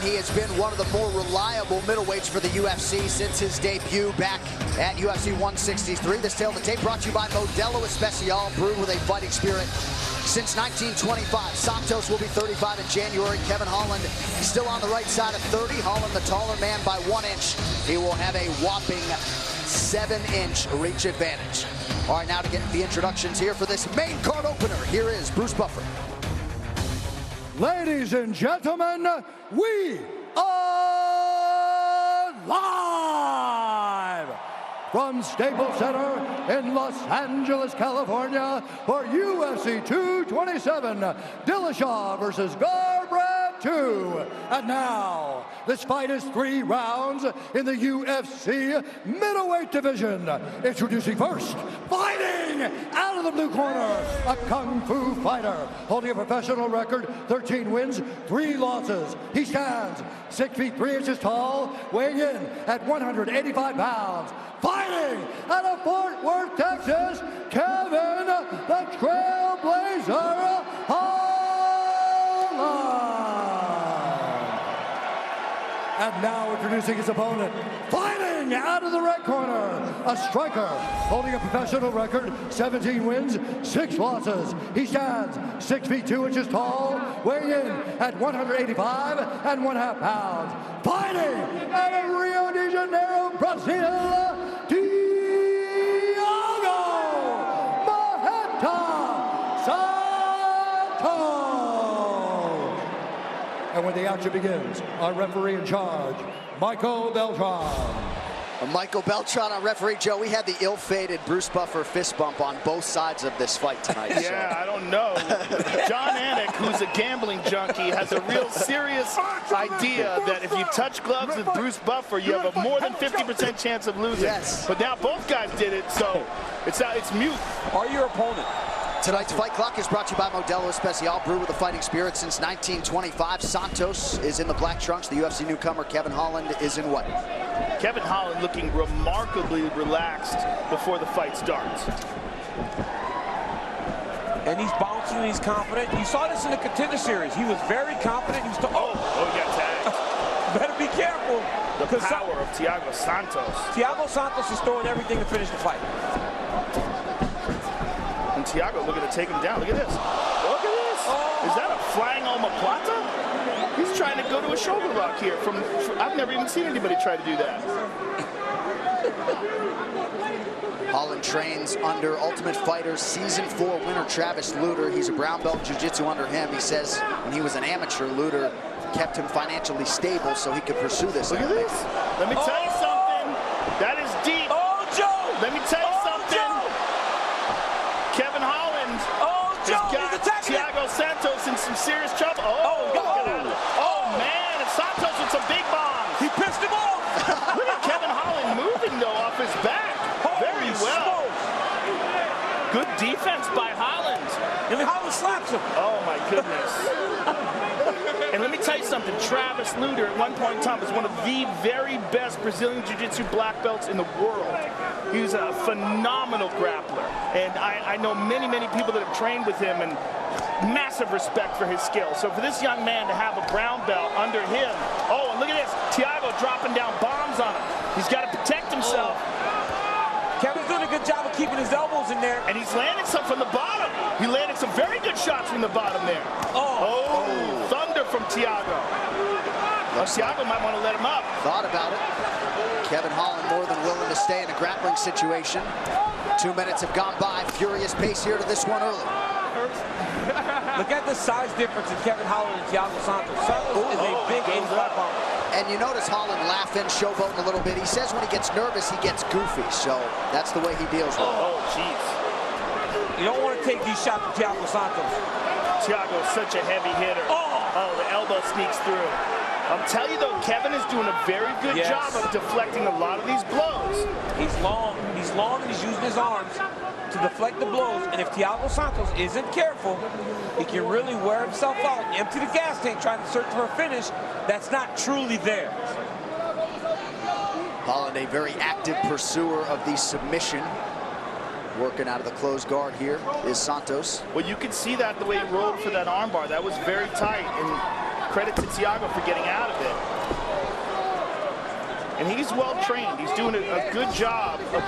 he has been one of the more reliable middleweights for the UFC since his debut back at UFC 163. This tale of the tape brought to you by Modelo Especial, brewed with a fighting spirit since 1925. Santos will be 35 in January. Kevin Holland still on the right side of 30. Holland, the taller man by 1 inch. He will have a whopping 7-inch reach advantage. All right, now to get the introductions here for this main card opener. Here is Bruce Buffer. Ladies and gentlemen, we are live from Staples Center in Los Angeles, California for UFC 227, Dillashaw versus Garbrandt 2. And now, this fight is 3 rounds in the UFC middleweight division. Introducing first, fighting out of the blue corner, a kung fu fighter holding a professional record, 13 wins, 3 losses. He stands 6 feet 3 inches tall, weighing in at 185 pounds. Fighting out of Fort Worth, Texas, Kevin the Trailblazer Holland. And now introducing his opponent, fighting out of the red corner, a striker holding a professional record, 17 wins, 6 losses. He stands 6 feet 2 inches tall, weighing in at 185 1/2 pounds. Fighting out of Rio de Janeiro, Brazil, Thiago Santos. And when the action begins, our referee in charge, Michael Beltran. Michael Beltran on referee. Joe, we had the ill-fated Bruce Buffer fist bump on both sides of this fight tonight. Yeah, so. I don't know. John Anik, who's a gambling junkie, has a real serious idea that if you touch gloves with Bruce Buffer, you have a more than 50% chance of losing. Yes. But now both guys did it, so it's mute. Are your opponent? Tonight's Fight Clock is brought to you by Modelo Especial, brewed with a fighting spirit since 1925. Santos is in the black trunks. The UFC newcomer, Kevin Holland, is in white. Kevin Holland looking remarkably relaxed before the fight starts. And he's bouncing and he's confident. You saw this in the Contender Series. He was very confident. He was he got tagged. Better be careful. The power of Thiago Santos. Thiago Santos is throwing everything to finish the fight. And Thiago looking to take him down. Look at this. Look at this. Oh. Is that a flying omoplata? He's trying to go to a shoulder rock here. I've never even seen anybody try to do that. Holland trains under Ultimate Fighter Season 4 winner Travis Lutter. He's a brown belt in jiu-jitsu under him. He says when he was an amateur, Lutter kept him financially stable so he could pursue this. Look at this. Let me tell you something. That is deep. Oh, Joe. Let me tell you something. Joe. Kevin Holland Joe, has got Thiago Santos in some serious trouble. Oh, man. And Santos with some big bombs. He pissed him off. Look at Kevin Holland moving, though, off his back. Very well. Good defense by Holland. And Holland slaps him. Oh, my goodness. And let me tell you something. Travis Lutter, at one point in time, was one of the very best Brazilian Jiu-Jitsu black belts in the world. He's a phenomenal grappler. And I know many, many people that have trained with him, and massive respect for his skill. So for this young man to have a brown belt under him, and look at this. Thiago dropping down bombs on him. He's got to protect himself. Kevin's doing a good job of keeping his elbows in there. And he's landed some from the bottom. He landed some very good shots from the bottom there. Thunder from Thiago. Thiago might want to let him up. Thought about it. Kevin Holland more than willing to stay in a grappling situation. 2 minutes have gone by. Furious pace here to this one early. Look at the size difference in Kevin Holland and Thiago Santos. Santos is a big 85-pounder. And you notice Holland laughing, showboating a little bit. He says when he gets nervous, he gets goofy. So that's the way he deals with it. Oh, jeez. You don't want to take these shots from Thiago Santos. Thiago's such a heavy hitter. The elbow sneaks through. I'll tell you, though, Kevin is doing a very good job of deflecting a lot of these blows. He's long, and he's using his arms to deflect the blows. And if Thiago Santos isn't careful, he can really wear himself out and empty the gas tank trying to search for a finish that's not truly there. Holland, a very active pursuer of the submission. Working out of the closed guard here is Santos. Well, you can see that the way he rolled for that armbar. That was very tight. And credit to Thiago for getting out of it. And he's well trained. He's doing a good job of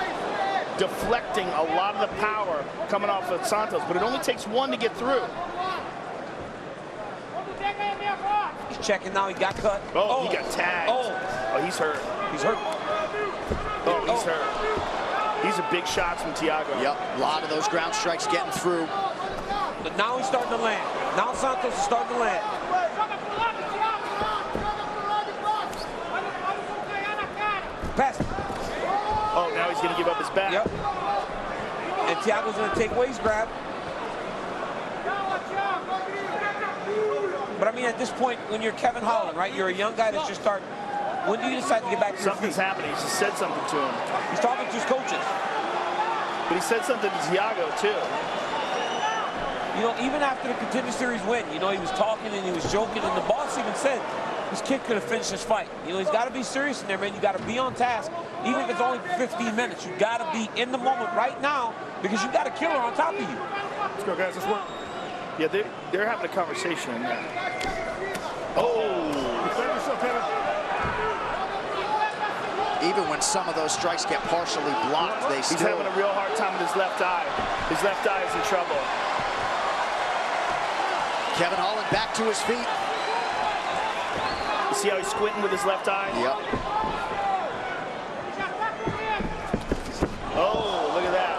deflecting a lot of the power coming off of Santos, but it only takes one to get through. He's checking now. He got cut. Oh, he got tagged. Oh, he's hurt. He's hurt. Oh, he's hurt. These are big shots from Thiago. Yep, a lot of those ground strikes getting through. But now he's starting to land. Now Santos is starting to land. Pass. Oh, now he's going to give up his back. Yep. And Thiago's going to take waist grab. But I mean, at this point, when you're Kevin Holland, right? You're a young guy that's just starting. When do you decide to get back to your feet? Something's happening. He just said something to him. He's talking to his coaches. But he said something to Thiago, too. You know, even after the Contender Series win, you know, he was talking and he was joking, and the boss even said this kid could have finished this fight. You know, he's got to be serious in there, man. You got to be on task, even if it's only for 15 minutes. You got to be in the moment right now because you got a killer on top of you. Let's go, guys. Let's work. Yeah, they're having a conversation in there. Oh! Even when some of those strikes get partially blocked, they still... He's having a real hard time with his left eye. His left eye is in trouble. Kevin Holland back to his feet. You see how he's squinting with his left eye? Yep. Oh, look at that.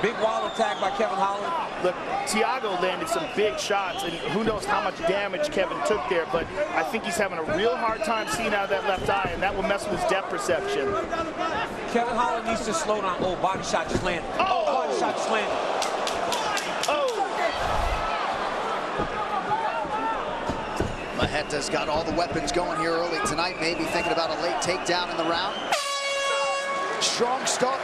Big wild attack by Kevin Holland. Look, Thiago landed some big shots, and who knows how much damage Kevin took there, but I think he's having a real hard time seeing out of that left eye, and that will mess with his depth perception. Kevin Holland needs to slow down. Oh, body shot just landed. Oh, body shot just landed. Oh! Maheta's got all the weapons going here early tonight, maybe thinking about a late takedown in the round. Strong start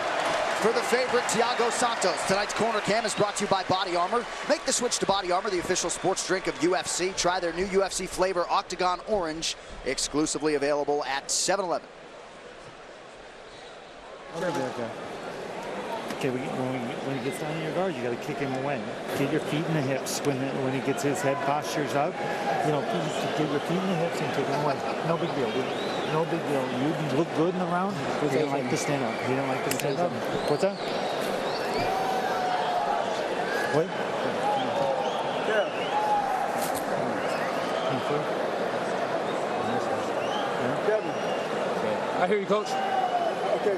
for the favorite, Thiago Santos. Tonight's Corner Cam is brought to you by Body Armor. Make the switch to Body Armor, the official sports drink of UFC. Try their new UFC flavor, Octagon Orange, exclusively available at 7-Eleven. Okay, when he gets down in your guard, you got to kick him away. Get your feet in the hips when he gets his head postures up. You know, get your feet in the hips and kick him away. No big deal. No big deal. You look good in the round. He didn't like to stand up. He didn't like to stand up. What's that? What? Yeah. I hear you, Coach. Okay.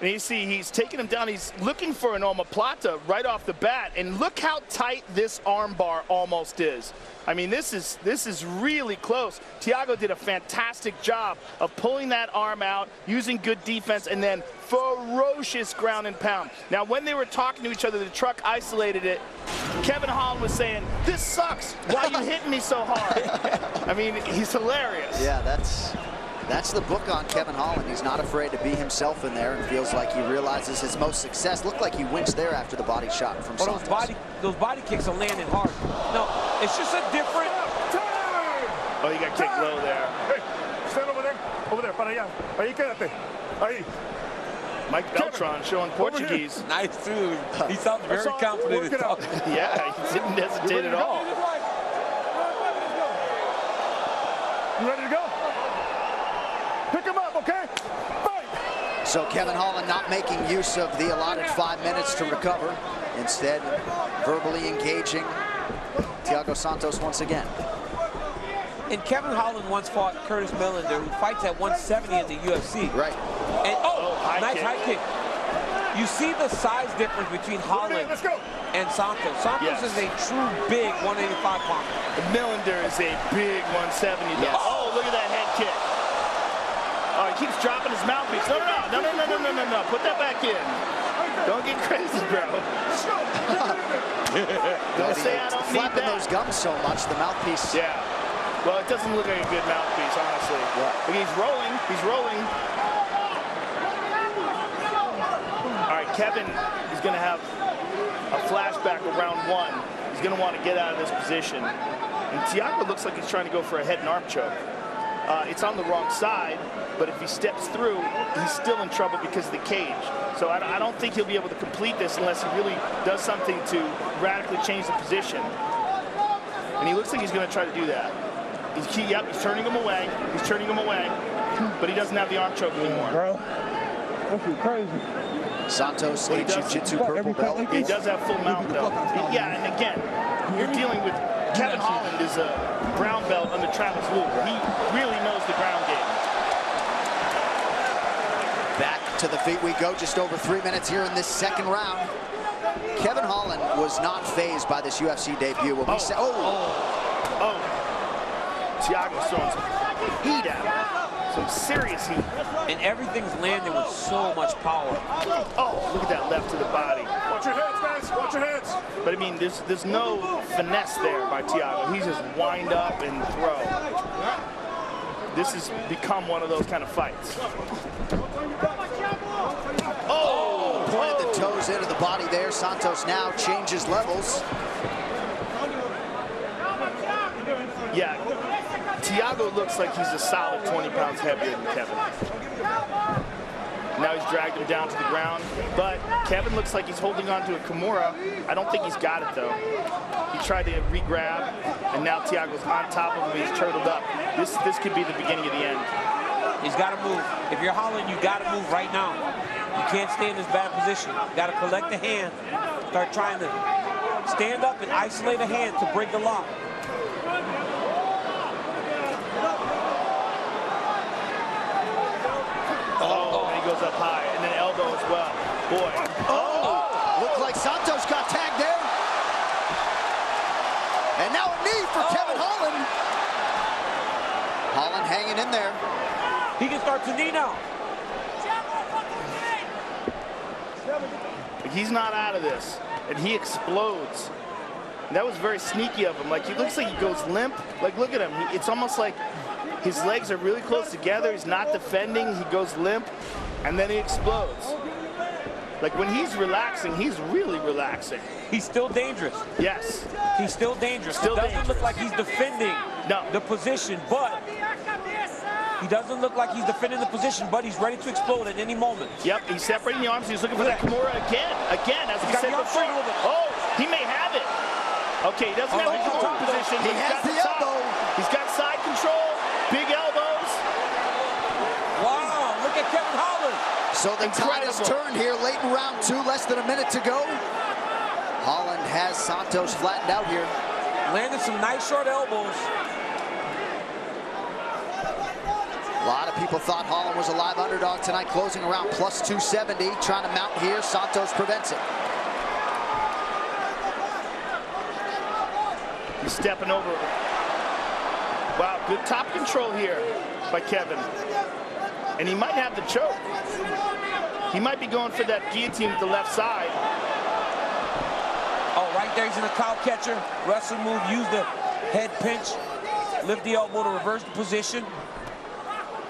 And you see, he's taking him down. He's looking for an omoplata right off the bat. And look how tight this arm bar almost is. I mean, this is really close. Thiago did a fantastic job of pulling that arm out, using good defense, and then ferocious ground and pound. Now, when they were talking to each other, the truck isolated it. Kevin Holland was saying, "This sucks. Why are you hitting me so hard?" I mean, he's hilarious. Yeah, that's the book on Kevin Holland. He's not afraid to be himself in there and feels like he realizes his most success. Looked like he winced there after the body shot from Santos. Those body kicks are landing hard. No, it's just a different... Oh, you got kicked low there. Hey, stand over there. Over there, para allá. Ahí quédate. Ahí. Mike Beltran showing Portuguese. Nice, too. He sounds very confident in talking. Yeah, he didn't hesitate at all. You ready to go? Pick him up, okay? Fight! So Kevin Holland not making use of the allotted 5 minutes to recover. Instead, verbally engaging Thiago Santos once again. And Kevin Holland once fought Curtis Millender, who fights at 170 in the UFC. Right. And nice high kick. You see the size difference between Holland and Santos. Santos is a true big 185 pounder. Millender is a big 170. Yes. Oh, look at that head kick. Oh, he keeps dropping his mouthpiece. No. Put that back in. Don't get crazy, bro. Don't say I don't need flapping that. those gums so much, the mouthpiece. Yeah. Well, it doesn't look like a good mouthpiece, honestly. Yeah. But he's rolling. He's rolling. All right, Kevin is going to have a flashback of round one. He's going to want to get out of this position. And Thiago looks like he's trying to go for a head and arm choke. It's on the wrong side, but if he steps through, he's still in trouble because of the cage. So I don't think he'll be able to complete this unless he really does something to radically change the position. And he looks like he's going to try to do that. He's turning him away. He's turning him away, but he doesn't have the arm choke anymore. Bro, that's crazy. Santos, a jiu-jitsu purple belt. He does have full mount, though. Yeah, and again, you're dealing with Kevin Holland is a brown belt under Travis Luger. He really knows the ground game. Back to the feet we go, just over 3 minutes here in this second round. Kevin Holland was not fazed by this UFC debut. When we said, Thiago's throwing some heat at him. Some serious heat. And everything's landing with so much power. Oh, look at that left to the body. Watch your heads, guys. Watch your heads. But I mean, there's no finesse there by Thiago. He's just wind up and throw. This has become one of those kind of fights. Oh! Pointed the toes into the body there. Santos now changes levels. Yeah, Thiago looks like he's a solid 20 pounds heavier than Kevin. Now he's dragged him down to the ground, but Kevin looks like he's holding on to a Kimura. I don't think he's got it, though. He tried to re-grab, and now Thiago's on top of him. He's turtled up. This could be the beginning of the end. He's got to move. If you're Holland, you got to move right now. You can't stay in this bad position. You got to collect the hand. Start trying to stand up and isolate a hand to break the lock. Goes up high, and then elbow as well. Boy. Looked like Santos got tagged there. And now a knee for Kevin Holland. Holland hanging in there. He can start to knee now. He's not out of this, and he explodes. And that was very sneaky of him. Like, he looks like he goes limp. Like, look at him. It's almost like his legs are really close together. He's not defending. He goes limp. And then he explodes. Like, when he's relaxing, he's really relaxing. He's still dangerous. Yes. He's still dangerous. Still It doesn't dangerous. look like he's defending the position, but he doesn't look like he's defending the position, but he's ready to explode at any moment. Yep, he's separating the arms. He's looking for that Kimura again. Again, as we said before. Oh, he may have it. Okay, he doesn't have the control position. He has the elbow. He's got side control, big elbows. Wow, look at Kevin Holland. So the tide has turned here late in round 2, less than a minute to go. Holland has Santos flattened out here. Landed some nice short elbows. A lot of people thought Holland was a live underdog tonight, closing around plus 270. Trying to mount here, Santos prevents it. He's stepping over. Wow, good top control here by Kevin. And he might have the choke. He might be going for that guillotine with the left side. Oh, right there, he's in a cow catcher. Wrestling move, use the head pinch. Lift the elbow to reverse the position.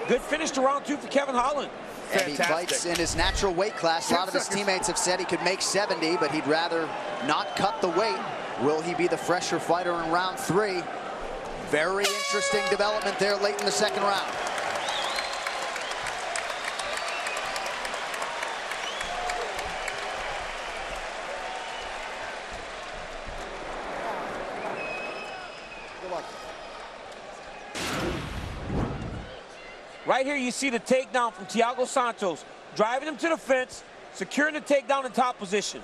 Good finish to round 2 for Kevin Holland. And he fights in his natural weight class. A lot of his teammates have said he could make 70, but he'd rather not cut the weight. Will he be the fresher fighter in round 3? Very interesting development there late in the second round. Right here, you see the takedown from Thiago Santos, driving him to the fence, securing the takedown in top position.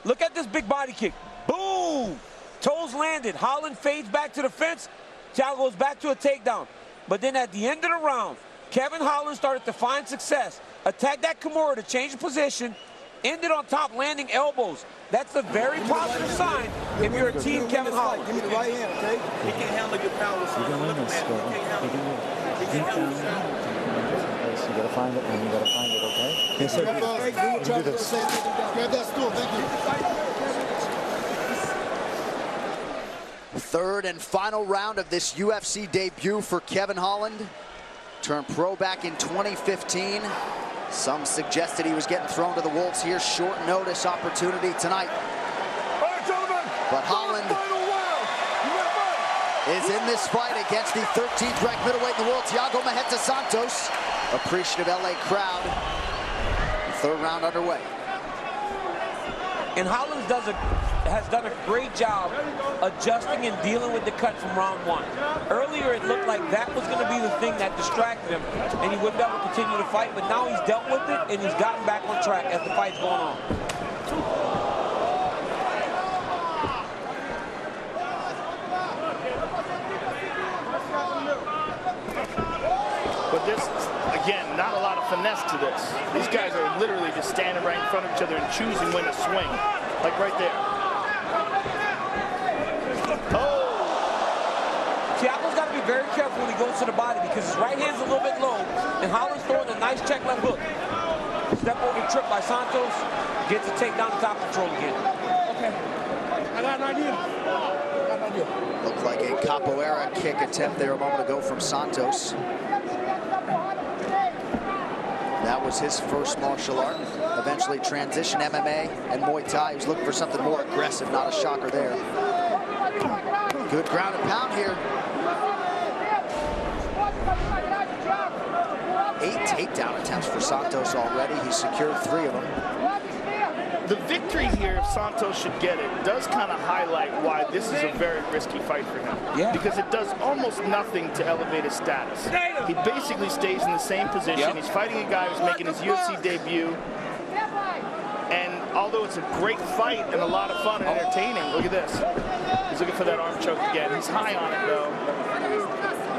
Look at this big body kick. Boom! Toes landed. Holland fades back to the fence. Thiago goes back to a takedown. But then at the end of the round, Kevin Holland started to find success. Attacked that Kimura to change the position. Ended on top, landing elbows. That's a very positive sign if you're a team Kevin Holland. Give me the right hand, okay? He can handle your power. You can win this, you gotta find it, and you gotta find it, okay? Yes, sir. Do this. Grab that stool, thank you. Third and final round of this UFC debut for Kevin Holland. Turned pro back in 2015. Some suggested he was getting thrown to the wolves here. Short notice opportunity tonight. All right, gentlemen. But Holland is in this fight against the 13th ranked middleweight in the world, Thiago Santos. Appreciative LA crowd. Third round underway. And Holland has done a great job adjusting and dealing with the cut from round one. Earlier, it looked like that was going to be the thing that distracted him, and he wouldn't be able to continue to fight, but now he's dealt with it, and he's gotten back on track as the fight's going on. But this, again, not a lot of finesse to this. These guys are literally just standing right in front of each other and choosing when to swing. Like right there. Oh! Thiago's got to be very careful when he goes to the body because his right hand's a little bit low, and Holland's throwing a nice check left hook. Step over trip by Santos, gets a takedown to top control again. Okay. I got an idea. Looked like a capoeira kick attempt there a moment ago from Santos. That was his first martial art. Eventually transitioned MMA and Muay Thai. He was looking for something more aggressive, not a shocker there. Good ground and pound here. 8 takedown attempts for Santos already. He's secured 3 of them. The victory here, if Santos should get it, does kind of highlight why this is a very risky fight for him. Yeah. Because it does almost nothing to elevate his status. He basically stays in the same position. Yep. He's fighting a guy who's making his UFC debut. And although it's a great fight and a lot of fun and entertaining, look at this. He's looking for that arm choke again. He's high on it, though.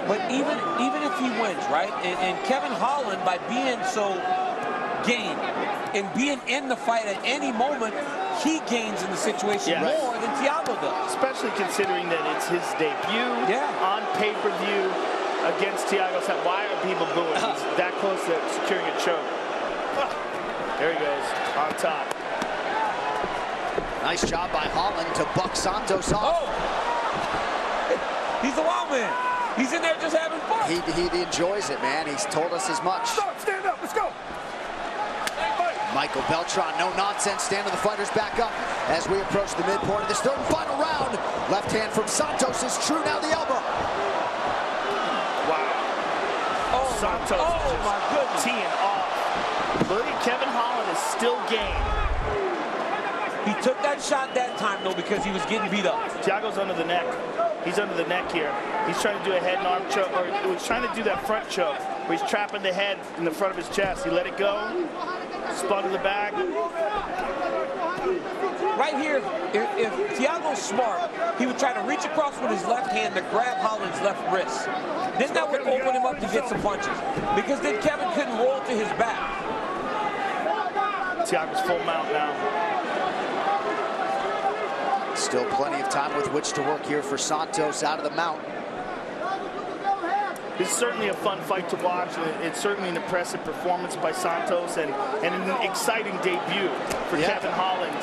But even if he wins, right, and Kevin Holland, by being so game and being in the fight at any moment, he gains in the situation more than Thiago does. Especially considering that it's his debut on pay-per-view against Thiago. Why are people booing? He's that close to securing a choke. There he goes, on top. Nice job by Holland to buck Santos off. Oh! He's a wild man. He's in there just having fun. He enjoys it, man. He's told us as much. Stand up, let's go. Michael Beltran, no nonsense, standing the fighters back up as we approach the midpoint of this third and final round. Left hand from Santos is true, now the elbow. Wow. Oh, Santos just my goodness. teeing off. Look at Kevin Holland is still game. He took that shot that time, though, because he was getting beat up. Thiago's under the neck. He's under the neck here. He's trying to do a head and arm choke, or he was trying to do that front choke, where he's trapping the head in the front of his chest. He let it go, spun to the back. Right here, if Thiago's smart, he would try to reach across with his left hand to grab Holland's left wrist. Then that would open him up to get some punches, because then Kevin couldn't roll to his back. Thiago's full mount now. Still plenty of time with which to work here for Santos out of the mount. It's certainly a fun fight to watch. It's certainly an impressive performance by Santos and an exciting debut for Kevin Holland.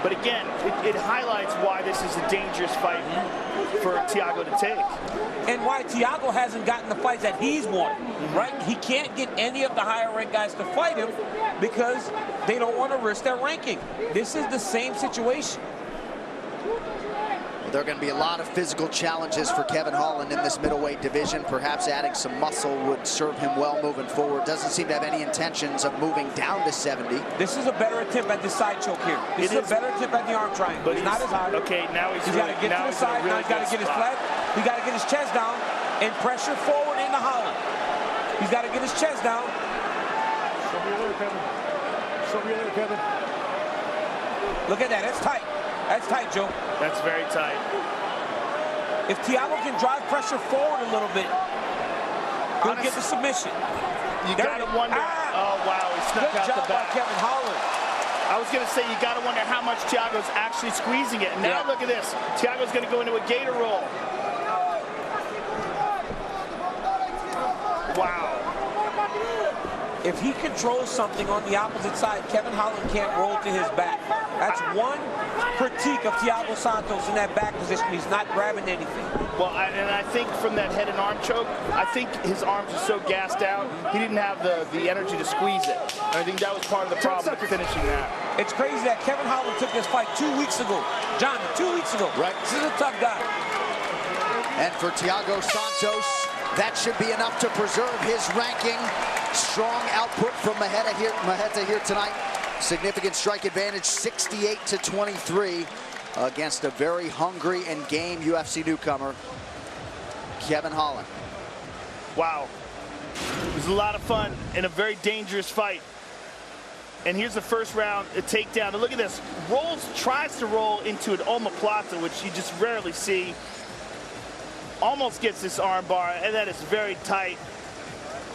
But again, it highlights why this is a dangerous fight for Thiago to take. And why Thiago hasn't gotten the fights that he's won, right? He can't get any of the higher ranked guys to fight him because they don't want to risk their ranking. This is the same situation. There are going to be a lot of physical challenges for Kevin Holland in this middleweight division. Perhaps adding some muscle would serve him well moving forward. Doesn't seem to have any intentions of moving down to 70. This is a better attempt at the side choke here. This is a better attempt at the arm triangle. But he's not as hard. Okay, now he's got to get to the side. Now he's got to get his flat. He's got to get his chest down and pressure forward into Holland. He's got to get his chest down. Show me your Kevin. Show me your Kevin. Look at that. That's tight. That's tight, Joe. That's very tight. If Thiago can drive pressure forward a little bit, he'll get the submission. You got to wonder. Oh, wow. He snuck out the back. By Kevin Holland. I was going to say, you got to wonder how much Thiago's actually squeezing it. And now look at this. Thiago's going to go into a gator roll. Wow. If he controls something on the opposite side, Kevin Holland can't roll to his back. That's one critique of Thiago Santos in that back position. He's not grabbing anything. Well, and I think from that head and arm choke, I think his arms are so gassed out, he didn't have the energy to squeeze it. I think that was part of the problem with finishing that. It's crazy that Kevin Holland took this fight 2 weeks ago. John, 2 weeks ago. Right. This is a tough guy. And for Thiago Santos, that should be enough to preserve his ranking. Strong output from Maheta here tonight. Significant strike advantage, 68-23, against a very hungry and game UFC newcomer, Kevin Holland. Wow. It was a lot of fun and a very dangerous fight. And here's the first round, a takedown. And look at this. Tries to roll into an omoplata, which you just rarely see. Almost gets this arm bar, and that is very tight.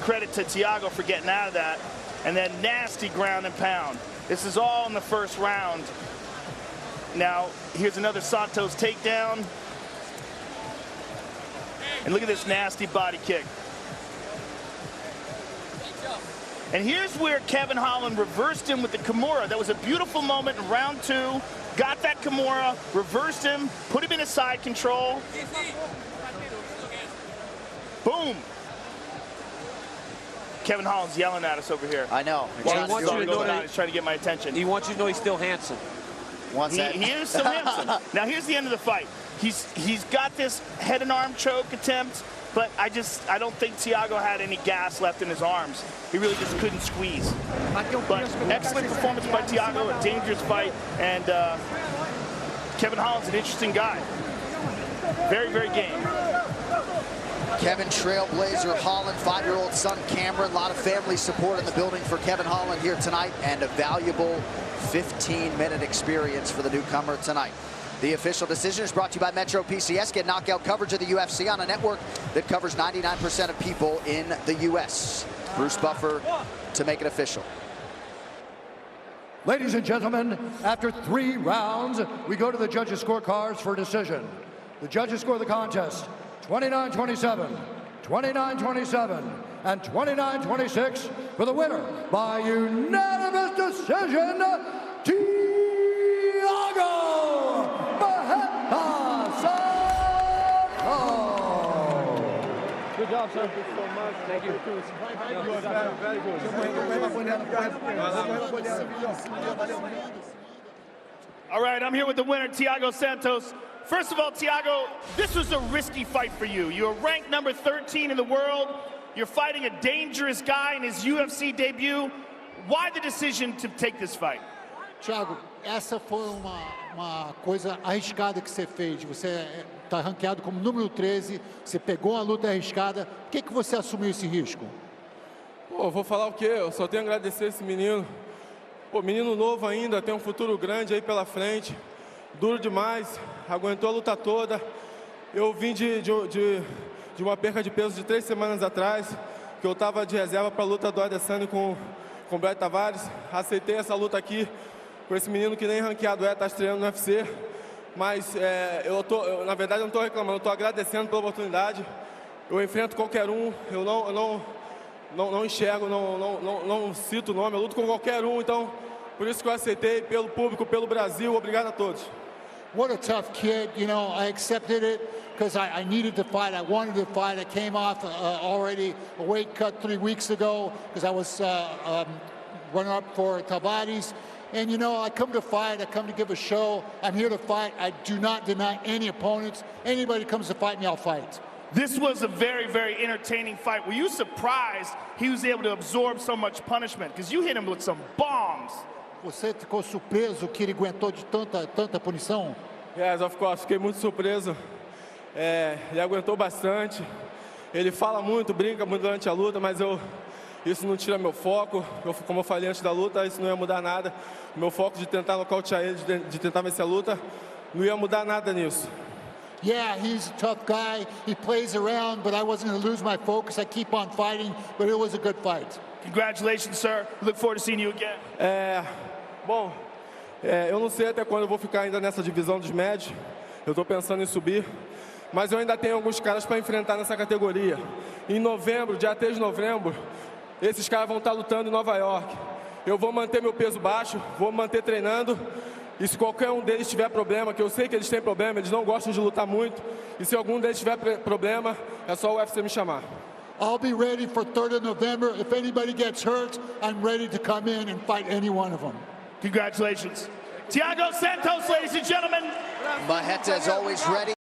Credit to Thiago for getting out of that. And then nasty ground and pound. This is all in the first round. Now, here's another Santos takedown. And look at this nasty body kick. And here's where Kevin Holland reversed him with the Kimura. That was a beautiful moment in round 2. Got that Kimura, reversed him, put him in a side control. Boom. Kevin Holland's yelling at us over here. I know. Well, he's trying to get my attention. He wants you to know he's still handsome. He is still handsome. Now here's the end of the fight. He's got this head and arm choke attempt, but I don't think Thiago had any gas left in his arms. He really just couldn't squeeze. But excellent performance by Thiago, a dangerous fight, and Kevin Holland's an interesting guy. Very, very game. Kevin Trailblazer Holland, 5-year-old son Cameron. A lot of family support in the building for Kevin Holland here tonight, and a valuable 15-minute experience for the newcomer tonight. The official decision is brought to you by Metro PCS. Get knockout coverage of the UFC on a network that covers 99% of people in the U.S. Bruce Buffer to make it official. Ladies and gentlemen, after 3 rounds, we go to the judges' scorecards for decision. The judges score the contest 29-27, 29-27, and 29-26 for the winner by unanimous decision, Thiago Santos. Good job, sir. Thank you so much. Thank you. Very good. All right, I'm here with the winner, Thiago Santos. First of all, Thiago, this was a risky fight for you. You're ranked number 13 in the world. You're fighting a dangerous guy in his UFC debut. Why the decision to take this fight? Thiago, essa foi uma coisa arriscada que você fez. Você está ranqueado como número 13, você pegou uma luta arriscada. Por que você assumiu esse risco? Pô, vou falar o quê? Eu só tenho a agradecer esse menino. Pô, menino novo ainda, tem um futuro grande aí pela frente. Duro demais, aguentou a luta toda. Eu vim de uma perca de peso de 3 semanas atrás, que eu estava de reserva para a luta do Adesanya com o Brett Tavares. Aceitei essa luta aqui com esse menino que nem ranqueado está estreando no UFC. Mas na verdade eu não estou reclamando, eu estou agradecendo pela oportunidade. Eu enfrento qualquer um, eu não enxergo, não cito o nome, eu luto com qualquer um, então por isso que eu aceitei, pelo público, pelo Brasil. Obrigado a todos. What a tough kid, you know, I accepted it because I needed to fight, I wanted to fight. I came off already a weight cut 3 weeks ago because I was runner-up for Tavares. And you know, I come to fight, I come to give a show, I'm here to fight. I do not deny any opponents. Anybody comes to fight me, I'll fight. This was a very, very entertaining fight. Were you surprised he was able to absorb so much punishment? Because you hit him with some bombs. Você ficou surpreso que ele aguentou de tanta punição? Yes, of course. Fiquei muito surpreso. Ele aguentou bastante. Ele fala muito, brinca muito durante a luta, mas isso não tira meu foco. Como eu falei antes da luta, isso não ia mudar nada. O meu foco de tentar nocautear ele, de tentar vencer a luta, não ia mudar nada nisso. Yeah, he's a tough guy. He plays around, but I wasn't going to lose my focus. I keep on fighting, but it was a good fight. Congratulations, sir. Look forward to seeing you again. Bom, eu não sei até quando eu vou ficar ainda nessa divisão dos médios. Eu estou pensando em subir, mas eu ainda tenho alguns caras para enfrentar nessa categoria. Em novembro, dia 3 de novembro, esses caras vão estar lutando em Nova York. Eu vou manter meu peso baixo, vou manter treinando. E se qualquer um deles tiver problema, que eu sei que eles têm problema, eles não gostam de lutar muito. E se algum deles tiver problema, é só o UFC me chamar. I'll be ready for 3rd of November. If anybody gets hurt, I'm ready to come in and fight any one of them. Congratulations. Thiago Santos, ladies and gentlemen. Maheta is always ready.